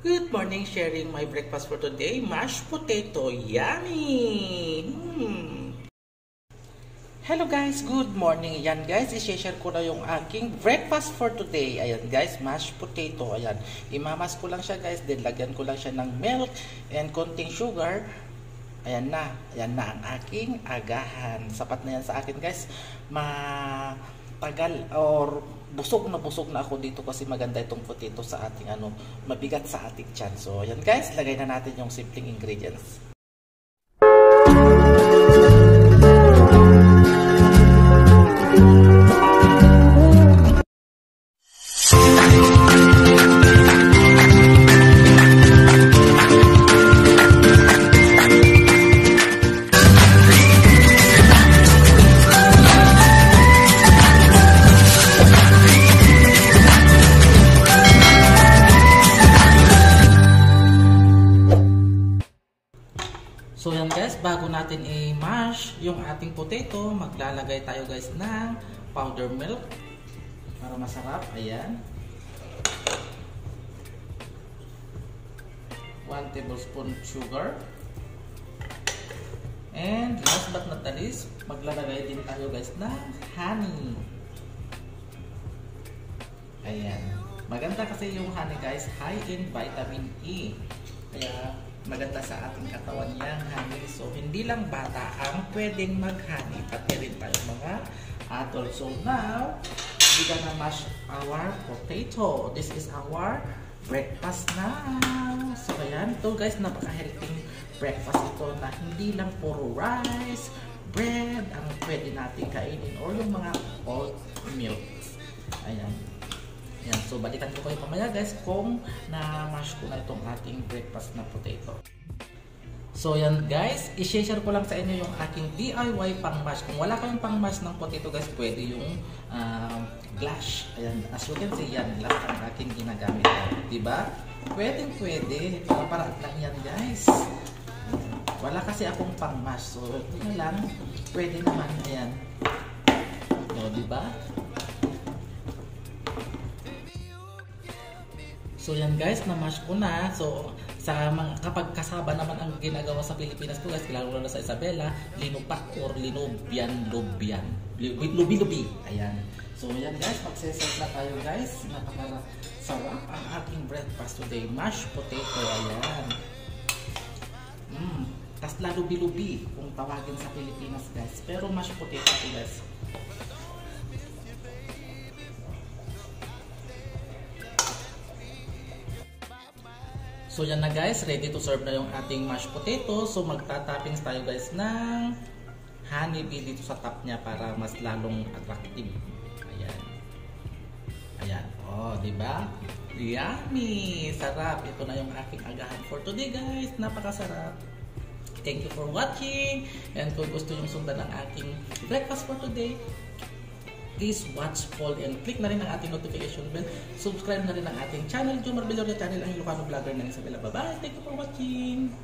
Good morning, sharing my breakfast for today. Mashed potato, yummy! Hello guys, good morning. Ayan guys, i-share ko na yung aking breakfast for today. Ayan guys, mashed potato. Ayan, imamas ko lang siya guys, then lagyan ko lang siya ng milk and konting sugar. Ayan na ang aking agahan. Sapat na yan sa akin guys. Matagal or busog na ako dito kasi maganda itong potato sa ating mabigat sa ating tiyan. So ayan guys, lagay na natin yung simpleng ingredients. So yan guys, bago natin i-mash yung ating potato, maglalagay tayo guys ng powder milk para masarap. Ayan. 1 tablespoon sugar. And last but not the least, maglalagay din tayo guys ng honey. Ayan. Maganda kasi yung honey guys, high in vitamin E. Kaya maganda sa ating katawan yang honey. So, hindi lang bata ang pwedeng mag-honey, pati rin tayo mga adult. So, now, we're gonna mash our potato. This is our breakfast now. So, ayan. Ito guys, napaka-healthy breakfast ito na hindi lang puro rice, bread, ang pwede natin kainin or yung mga oat milk. Ayan. Yan, so balikan ko kayo pamaya guys kung na-mash ko na itong ating breakfast na potato. So yan guys, i-share ko lang sa inyo yung aking DIY pang-mash. Kung wala kayong pang-mash ng potato guys, pwede yung glass. Ayan, as you can see yan, lahat ang aking ginagamit. Diba? Pwede. Para lang yan guys. Wala kasi akong pang-mash. So ito na lang, pwede naman. Ayan. O, diba? So yan guys, na-mash ko na. So sa mga kapag kasaba naman ang ginagawa sa Pilipinas ko guys, lalo na sa Isabela, linupak or lubi. Ayan. So yan guys, magse-serve na tayo guys. Napaka-sarap ang aking breakfast today, mashed potato. Ayan. Tas lubi kung tawagin sa Pilipinas guys. Pero mashed potato guys. So yan na guys, ready to serve na yung ating mashed potato. So magta-toppings tayo guys ng honey bee dito sa top niya para mas lalong attractive. Ayan. Ayan. Oh, di ba? Yummy! Sarap. Ito na yung aking agahan for today guys. Napakasarap. Thank you for watching. And kung gusto yung sundan ng aking breakfast for today, please watch, follow, and click na rin ang ating notification bell. Subscribe na rin ang ating channel, Jomar Villoria Channel, ang Ilocano vlogger ng Isabela. Bye-bye! Thank you for watching!